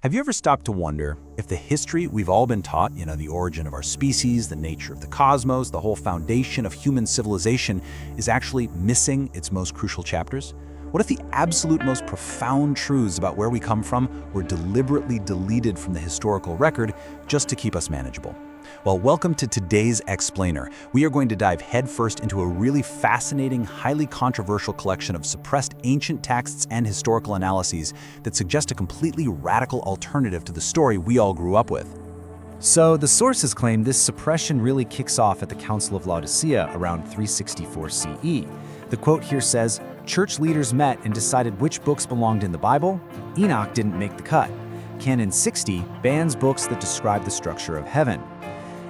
Have you ever stopped to wonder if the history we've all been taught, the origin of our species, the nature of the cosmos, the whole foundation of human civilization, is actually missing its most crucial chapters? What if the absolute most profound truths about where we come from were deliberately deleted from the historical record just to keep us manageable? Well, welcome to today's Explainer. We are going to dive headfirst into a really fascinating, highly controversial collection of suppressed ancient texts and historical analyses that suggest a completely radical alternative to the story we all grew up with. So the sources claim this suppression really kicks off at the Council of Laodicea around 364 CE. The quote here says, "Church leaders met and decided which books belonged in the Bible. Enoch didn't make the cut. Canon 60 bans books that describe the structure of heaven."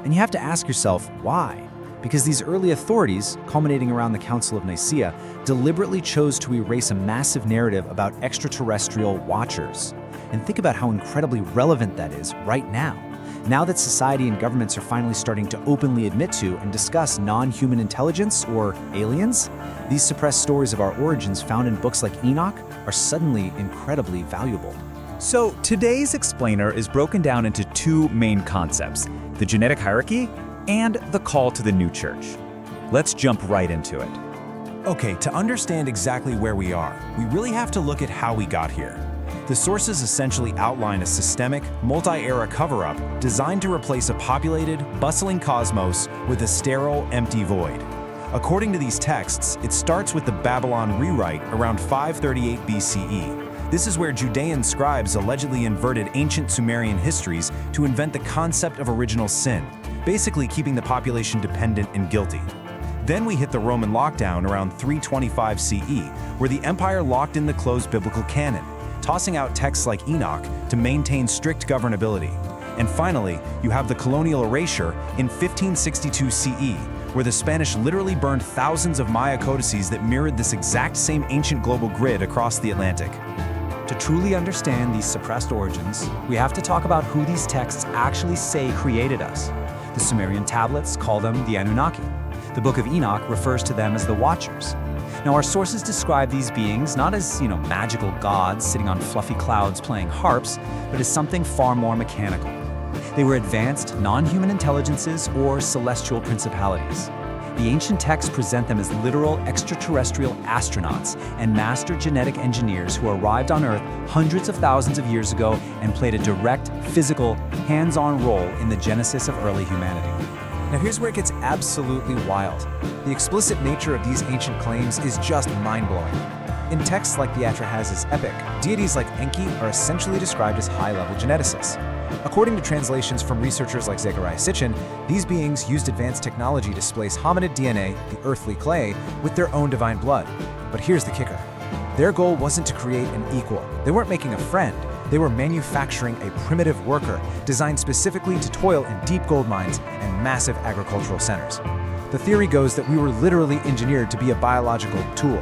And you have to ask yourself, why? Because these early authorities, culminating around the Council of Nicaea, deliberately chose to erase a massive narrative about extraterrestrial watchers. And think about how incredibly relevant that is right now. Now that society and governments are finally starting to openly admit to and discuss non-human intelligence or aliens, these suppressed stories of our origins found in books like Enoch are suddenly incredibly valuable. So today's explainer is broken down into two main concepts: the genetic hierarchy and the call to the new church. Let's jump right into it. Okay, to understand exactly where we are, we really have to look at how we got here. The sources essentially outline a systemic, multi-era cover-up designed to replace a populated, bustling cosmos with a sterile, empty void. According to these texts, it starts with the Babylon rewrite around 538 BCE. This is where Judean scribes allegedly inverted ancient Sumerian histories to invent the concept of original sin, basically keeping the population dependent and guilty. Then we hit the Roman lockdown around 325 CE, where the empire locked in the closed biblical canon, tossing out texts like Enoch to maintain strict governability. And finally, you have the colonial erasure in 1562 CE, where the Spanish literally burned thousands of Maya codices that mirrored this exact same ancient global grid across the Atlantic. To truly understand these suppressed origins, we have to talk about who these texts actually say created us. The Sumerian tablets call them the Anunnaki. The Book of Enoch refers to them as the Watchers. Now, our sources describe these beings not as, magical gods sitting on fluffy clouds playing harps, but as something far more mechanical. They were advanced, non-human intelligences or celestial principalities. The ancient texts present them as literal extraterrestrial astronauts and master genetic engineers who arrived on Earth hundreds of thousands of years ago and played a direct, physical, hands-on role in the genesis of early humanity. Now here's where it gets absolutely wild. The explicit nature of these ancient claims is just mind-blowing. In texts like the Atrahasis epic, deities like Enki are essentially described as high-level geneticists. According to translations from researchers like Zechariah Sitchin, these beings used advanced technology to splice hominid DNA, the earthly clay, with their own divine blood. But here's the kicker. Their goal wasn't to create an equal. They weren't making a friend. They were manufacturing a primitive worker designed specifically to toil in deep gold mines and massive agricultural centers. The theory goes that we were literally engineered to be a biological tool.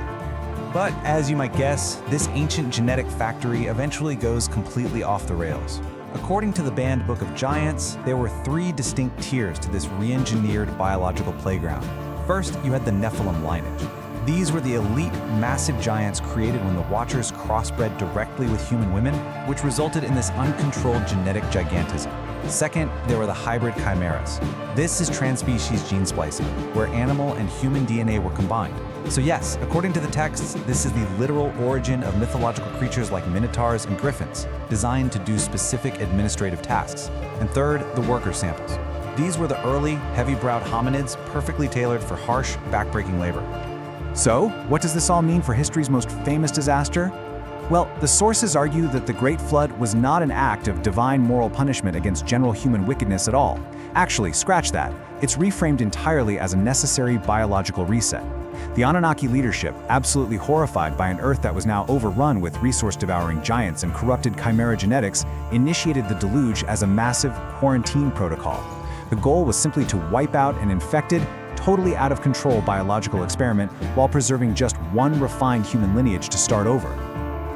But as you might guess, this ancient genetic factory eventually goes completely off the rails. According to the banned Book of Giants, there were three distinct tiers to this re-engineered biological playground. First, you had the Nephilim lineage. These were the elite, massive giants created when the Watchers crossbred directly with human women, which resulted in this uncontrolled genetic gigantism. Second, there were the hybrid chimeras. This is transspecies gene splicing, where animal and human DNA were combined. So yes, according to the texts, this is the literal origin of mythological creatures like minotaurs and griffins, designed to do specific administrative tasks. And third, the worker samples. These were the early, heavy-browed hominids perfectly tailored for harsh, backbreaking labor. So, what does this all mean for history's most famous disaster? Well, the sources argue that the Great Flood was not an act of divine moral punishment against general human wickedness at all. Actually, scratch that. It's reframed entirely as a necessary biological reset. The Anunnaki leadership, absolutely horrified by an Earth that was now overrun with resource-devouring giants and corrupted chimera genetics, initiated the deluge as a massive quarantine protocol. The goal was simply to wipe out an infected, totally out of control biological experiment while preserving just one refined human lineage to start over.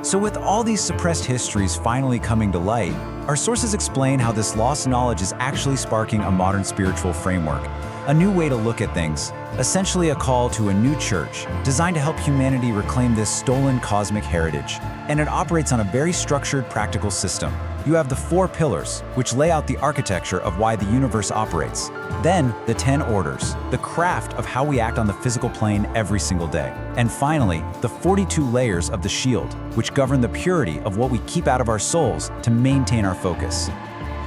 So with all these suppressed histories finally coming to light, our sources explain how this lost knowledge is actually sparking a modern spiritual framework. a new way to look at things, essentially a call to a new church designed to help humanity reclaim this stolen cosmic heritage. And it operates on a very structured, practical system. You have the 4 pillars, which lay out the architecture of why the universe operates. Then, the 10 orders, the craft of how we act on the physical plane every single day. And finally, the 42 layers of the shield, which govern the purity of what we keep out of our souls to maintain our focus.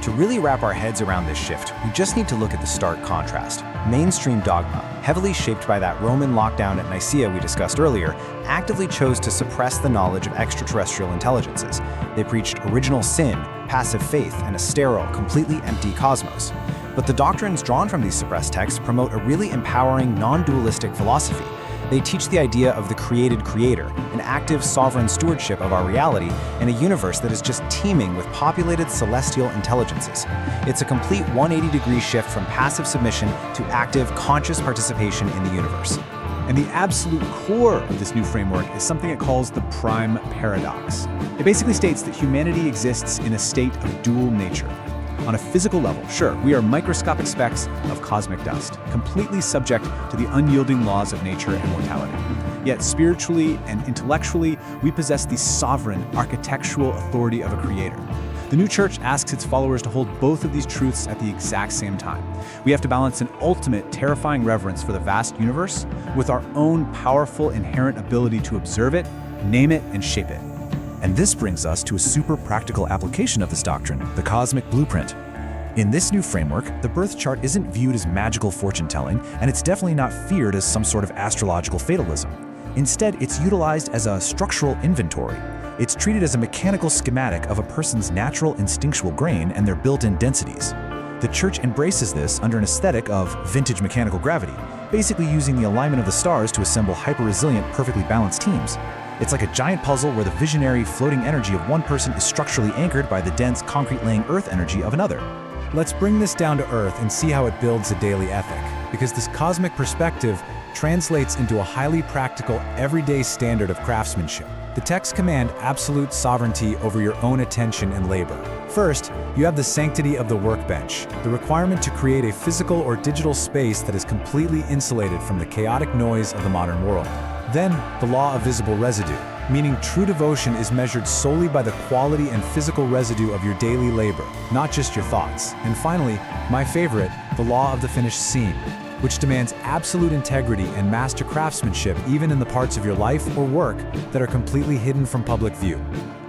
To really wrap our heads around this shift, we just need to look at the stark contrast. Mainstream dogma, heavily shaped by that Roman lockdown at Nicaea we discussed earlier, actively chose to suppress the knowledge of extraterrestrial intelligences. They preached original sin, passive faith, and a sterile, completely empty cosmos. But the doctrines drawn from these suppressed texts promote a really empowering, non-dualistic philosophy. They teach the idea of the created creator, an active sovereign stewardship of our reality, in a universe that is just teeming with populated celestial intelligences. It's a complete 180-degree shift from passive submission to active, conscious participation in the universe. And the absolute core of this new framework is something it calls the prime paradox. It basically states that humanity exists in a state of dual nature. On a physical level, sure, we are microscopic specks of cosmic dust, completely subject to the unyielding laws of nature and mortality. Yet spiritually and intellectually, we possess the sovereign architectural authority of a creator. The new church asks its followers to hold both of these truths at the exact same time. We have to balance an ultimate, terrifying reverence for the vast universe with our own powerful, inherent ability to observe it, name it, and shape it. And this brings us to a super practical application of this doctrine, the cosmic blueprint. In this new framework, the birth chart isn't viewed as magical fortune-telling, and it's definitely not feared as some sort of astrological fatalism. Instead, it's utilized as a structural inventory. It's treated as a mechanical schematic of a person's natural instinctual grain and their built-in densities. The church embraces this under an aesthetic of vintage mechanical gravity, basically using the alignment of the stars to assemble hyper-resilient, perfectly balanced teams. It's like a giant puzzle where the visionary, floating energy of one person is structurally anchored by the dense, concrete-laying earth energy of another. Let's bring this down to earth and see how it builds a daily ethic, because this cosmic perspective translates into a highly practical, everyday standard of craftsmanship. The texts command absolute sovereignty over your own attention and labor. First, you have the sanctity of the workbench, the requirement to create a physical or digital space that is completely insulated from the chaotic noise of the modern world. Then, the law of visible residue, meaning true devotion is measured solely by the quality and physical residue of your daily labor, not just your thoughts. And finally, my favorite, the law of the finished scene, which demands absolute integrity and master craftsmanship even in the parts of your life or work that are completely hidden from public view.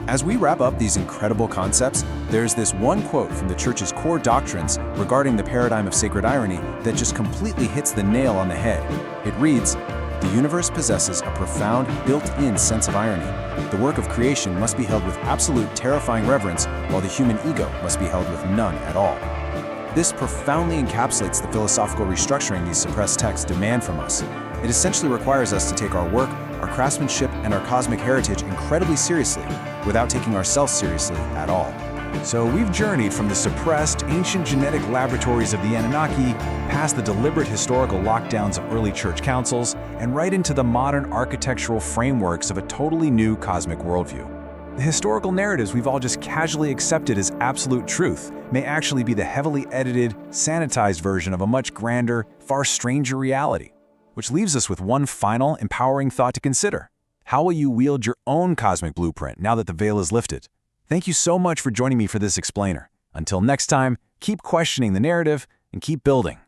As we wrap up these incredible concepts, there's this one quote from the Church's core doctrines regarding the paradigm of sacred irony that just completely hits the nail on the head. It reads, "The universe possesses a profound, built-in sense of irony. The work of creation must be held with absolute, terrifying reverence, while the human ego must be held with none at all." This profoundly encapsulates the philosophical restructuring these suppressed texts demand from us. It essentially requires us to take our work, our craftsmanship, and our cosmic heritage incredibly seriously, without taking ourselves seriously at all. So we've journeyed from the suppressed, ancient genetic laboratories of the Anunnaki, past the deliberate historical lockdowns of early church councils, and right into the modern architectural frameworks of a totally new cosmic worldview. The historical narratives we've all just casually accepted as absolute truth may actually be the heavily edited, sanitized version of a much grander, far stranger reality. Which leaves us with one final, empowering thought to consider. How will you wield your own cosmic blueprint now that the veil is lifted? Thank you so much for joining me for this explainer. Until next time, keep questioning the narrative and keep building.